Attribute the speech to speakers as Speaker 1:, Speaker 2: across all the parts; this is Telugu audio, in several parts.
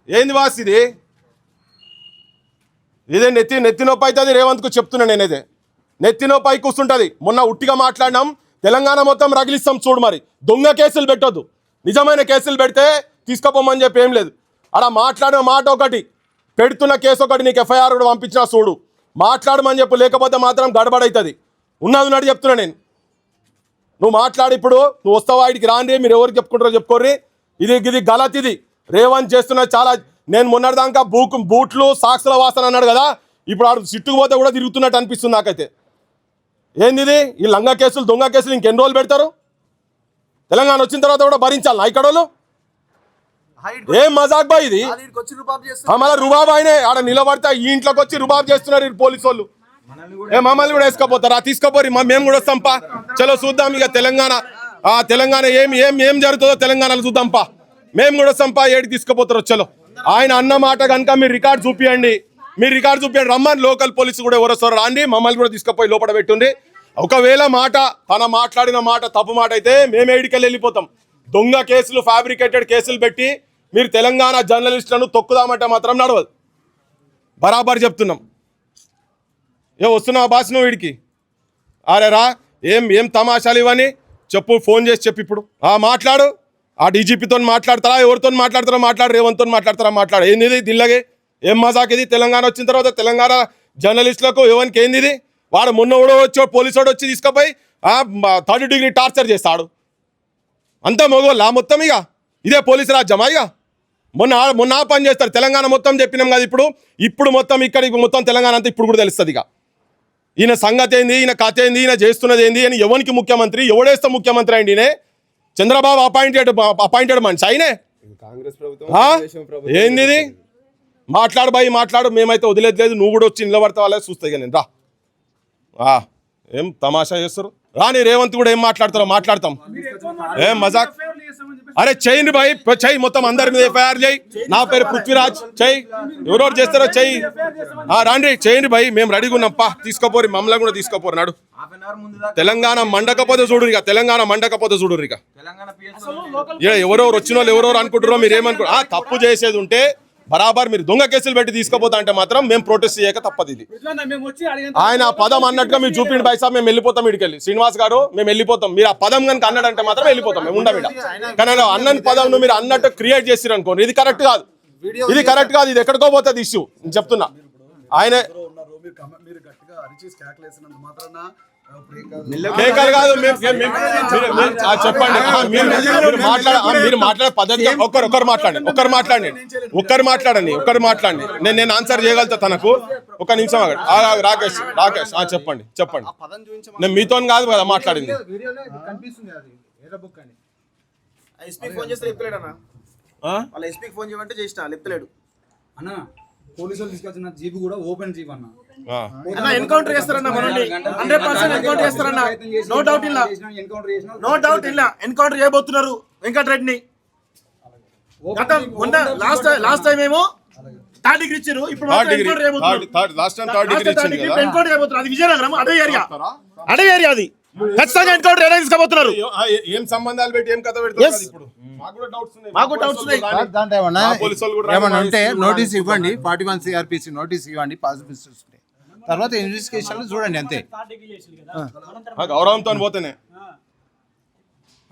Speaker 1: ఏంది వాస్ ఇది? ఇదే నెత్తి నొప్పి అవుతుంది రేవంత్కు చెప్తున్నా నేనేదే. నెత్తి నొప్పి అయి కూర్చుంటుంది. మొన్న ఉట్టిగా మాట్లాడినాం, తెలంగాణ మొత్తం రగిలిస్తాం చూడు. మరి దొంగ కేసులు పెట్టొద్దు, నిజమైన కేసులు పెడితే తీసుకుపోమని చెప్పి ఏం లేదు. అలా మాట్లాడిన మాట ఒకటి, పెడుతున్న కేసు ఒకటి, నీకు ఎఫ్ఐఆర్ కూడా పంపించినా చూడు. మాట్లాడమని చెప్పు, లేకపోతే మాత్రం గడబడవుతుంది. ఉన్నది చెప్తున్నా నేను. నువ్వు మాట్లాడి ఇప్పుడు నువ్వు వస్తావా ఇడికి రాండి, మీరు ఎవరికి చెప్పుకుంటారో చెప్పుకోర్రి. ఇది గలత్. ఇది రేవంత్ చేస్తున్న చాలా. నేను మొన్నటిదాకా బూట్లు సాక్షుల వాసన అన్నాడు కదా, ఇప్పుడు ఆడు సిట్టుకుపోతే కూడా తిరుగుతున్నట్టు అనిపిస్తుంది నాకైతే. ఏంది ఇది? ఈ లంగా కేసులు దొంగ కేసులు ఇంకెన్ని రోజులు పెడతారు? తెలంగాణ వచ్చిన తర్వాత కూడా భరించాలి ఇక్కడ వాళ్ళు? ఏం మజాక్ బా ఇది? మళ్ళీ రుబాబ్ అయినే ఆడ నిలబడితే ఈ ఇంట్లోకి వచ్చి రుబాబ్ చేస్తున్నారు పోలీసు వాళ్ళు. మమ్మల్ని కూడా వేసుకోపోతారా? తీసుకోపోరి, మేము కూడా వస్తాంపా. చలో చూద్దాం ఇక తెలంగాణ ఏం జరుగుతుందో తెలంగాణలో చూద్దాంపా. మేము కూడా వస్తాంపా. ఏడికి తీసుకుపోతారు? చలో. ఆయన అన్న మాట కనుక మీరు రికార్డు చూపియండి, రమ్మని లోకల్ పోలీసు కూడా ఎవరు వస్తారో రాండి, మమ్మల్ని కూడా తీసుకుపోయి లోపల పెట్టుండి. ఒకవేళ తన మాట్లాడిన మాట తప్పు మాట అయితే మేము ఏడికెళ్ళి వెళ్ళిపోతాం. దొంగ కేసులు, ఫ్యాబ్రికేటెడ్ కేసులు పెట్టి మీరు తెలంగాణ జర్నలిస్టులను తొక్కుదామంటే మాత్రం నడవదు. బరాబర్ చెప్తున్నాం. వస్తున్నావు బాస్ నువ్వు వీడికి? అరే రా, ఏం తమాషాలు ఇవన్నీ చెప్పు. ఫోన్ చేసి చెప్పు ఇప్పుడు. మాట్లాడు. ఆ డీజీపీతో మాట్లాడతారా? ఎవరితో మాట్లాడతారో మాట్లాడు. రేవంత్తో మాట్లాడతారా? మాట్లాడు. ఏంది ఇది? దిల్లగే ఏం మజాక్ ఇది? తెలంగాణ వచ్చిన తర్వాత తెలంగాణ జర్నలిస్టులకు ఎవరికి ఏంది ఇది? వాడు మొన్నోడో వచ్చి పోలీసు వాడు వచ్చి తీసుకుపోయి 3rd డిగ్రీ టార్చర్ చేస్తాడు. అంతా మొగోళ్ళ మొత్తం. ఇక ఇదే పోలీసు రాజ్యమా? ఇక మొన్న పని చేస్తారు. తెలంగాణ మొత్తం చెప్పినాం కదా. ఇప్పుడు మొత్తం ఇక్కడికి మొత్తం తెలంగాణ అంతా ఇప్పుడు కూడా తెలుస్తుంది. ఇక ఈయన సంగతి ఏంది, ఈయన కథ ఏంది, ఈయన చేస్తున్నది ఏంది అని ఎవరికి ముఖ్యమంత్రి, ఎవడేస్తే ముఖ్యమంత్రి అండి? ఈయనే చంద్రబాబు అపాయింటెడ్ మనిషి ఆయనే. ఏంది ఇది? మాట్లాడు బాయ్, మాట్లాడు. మేమైతే వదిలేదు. నువ్వు కూడా వచ్చి నిలబడతా వాళ్ళే చూస్తాయి. ఇక నేను రా. ఏం తమాషా చేస్తారు? రాని రేవంత్ కూడా ఏం మాట్లాడతారో మాట్లాడతాం. ఏం మజాక్? అరే చెయ్యండి బాయ్, చెయ్యి. మొత్తం అందరి మీద ఎఫ్ఐఆర్ చేయి. నా పేరు పృథ్వీరాజ్, చెయ్యి. ఎవరెవరు చేస్తారో చెయ్యి. రాండి, చేయండి బాయ్. మేము రెడీగా ఉన్నాం. తీసుకోపోరు, మమ్మల్ని కూడా తీసుకోపోరు. నాడు తెలంగాణ మండకపోతే చూడు. ఇక తెలంగాణ మండకపోతే చూడు. ఇక ఎవరెవరు వచ్చిన వాళ్ళు ఎవరెవరు అనుకుంటారో మీరు ఏమనుకో. తప్పు చేసేది ఉంటే బరాబర్ మీరు దొంగ కేసులు పెట్టి తీసుకోపోతా అంటే మాత్రం మేము ప్రొటెస్ట్ చేయక తప్పదు. ఇది ఆయన పదం అన్నట్టుగా మీరు చూపిండి బాయ్ సాబ్. మేము వెళ్ళిపోతాం ఇడికెళ్ళి. శ్రీనివాస్ గారు మేము వెళ్ళిపోతాం. మీరు ఆ పదం కనుక అన్నాడంటే మాత్రం వెళ్ళిపోతాం. మేము ఉండమిడ. కానీ అన్నని పదం మీరు అన్నట్టు క్రియేట్ చేసిరు అనుకోండి, ఇది కరెక్ట్ కాదు. ఇది ఎక్కడికో పోతుంది ఇష్యూ. నేను చెప్తున్నా. ఆయన చెప్పండి. మీరు మాట్లాడే పద్ధతి ఒక్కరు మాట్లాడండి. నేను ఆన్సర్ చేయగలుగుతా తనకు. ఒక నిమిషం రాకేష్ చెప్పండి. నేను మీతో కాదు కదా మాట్లాడింది.
Speaker 2: పోలీసులు తీసుకొచ్చిన జీప్ కూడా ఓపెన్ జీప్ అన్న.
Speaker 3: ఎన్కౌంటర్ చేస్తారన్న, 100% ఎన్కౌంటర్ చేస్తారన్న. నో డౌట్ ఇలా ఎన్కౌంటర్ చేయబోతున్నారు వెంకటరెడ్డిని. లాస్ట్ టైం ఏమో 3rd డిగ్రీ ఇచ్చారు. ఇప్పుడు ఎన్కౌంటర్ చేయబోతున్నారు. అది విజయనగరం అడవి ఏరియా. అది ఖచ్చితంగా ఎన్కౌంటర్ ఏదైనా తీసుకోబోతున్నారు.
Speaker 1: ఏం సంబంధాలు పెట్టి ఏం కథ పెడతారు? ఇప్పుడు
Speaker 3: మాకు డౌట్స్ ఉన్నాయి.
Speaker 4: ఏమన్నా ఉంటే నోటీస్ ఇవ్వండి, 41 CRPC నోటీస్ ఇవ్వండి, పాసిబుల్ తర్వాత ఇన్వెస్టిగేషన్ చూడండి. అంతే.
Speaker 1: గౌరవంతో పోతేనే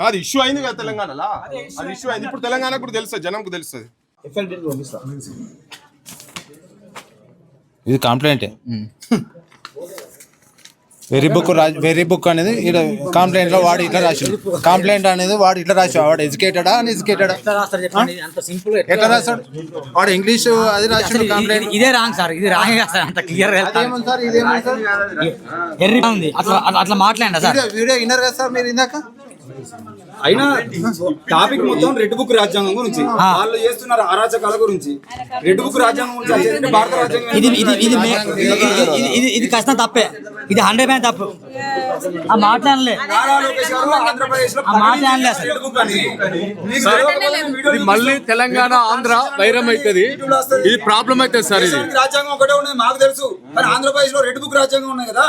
Speaker 1: అది ఇష్యూ అయింది కదా తెలంగాణలో. అది ఇష్యూ అయింది. ఇప్పుడు తెలంగాణ కూడా తెలుస్తుంది, జనంకు తెలుస్తుంది.
Speaker 4: ఇది కంప్లైంటే. వెరీ బుక్ అనేది కంప్లైంట్ లో వాడు ఇట్లా రాశాడు. కంప్లైంట్ అనేది వాడు ఇట్లా రాశాడు. వాడు ఎడ్యుకేటెడా అన్ఎడ్యుకేటెడా ఎట్లా రాశాడు? వాడు ఇంగ్లీష్ అది రాశాడు. కంప్లైంట్
Speaker 5: ఇదే రాంగ్ సార్. ఇది రాంగ్ సార్. అంత క్లియర్ అట్లా మాట్లాడండి సార్.
Speaker 4: వీడియో విన్నారు కదా సార్ మీరు ఇందాక.
Speaker 2: అయినా టాపిక్ మొత్తం రెడ్ బుక్ రాజ్యాంగం గురించి, వాళ్ళు చేస్తున్నారు అరాచకాల గురించి. రెడ్ బుక్ రాజ్యాంగం గురించి భారత రాజ్యాంగం
Speaker 5: ఇది ఖచ్చితంగా తప్పే. ఇది 100% తప్పు. మాట్లాడలే
Speaker 6: మళ్ళీ తెలంగాణ ఆంధ్ర వైరం అవుతుంది. ఇది ప్రాబ్లం అవుతుంది సార్. ఇది
Speaker 2: రాజ్యాంగం ఒకటే ఉన్నది మాకు తెలుసు, కానీ ఆంధ్రప్రదేశ్ లో రెడ్ బుక్ రాజ్యాంగం ఉన్నాయి కదా.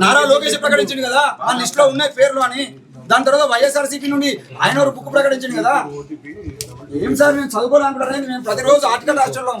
Speaker 2: నారా లోకేష్ ప్రకటించింది కదా ఆ లిస్ట్ లో ఉన్నాయి పేర్లు అని. దాని తర్వాత వైఎస్ఆర్సీపీ నుండి ఆయన బుక్ ప్రకటించింది కదా. ఏం సార్ మేము చదువుకోవాలనుకుంటారా మేము ప్రతిరోజు ఆర్టికల్ రాస్తున్నాం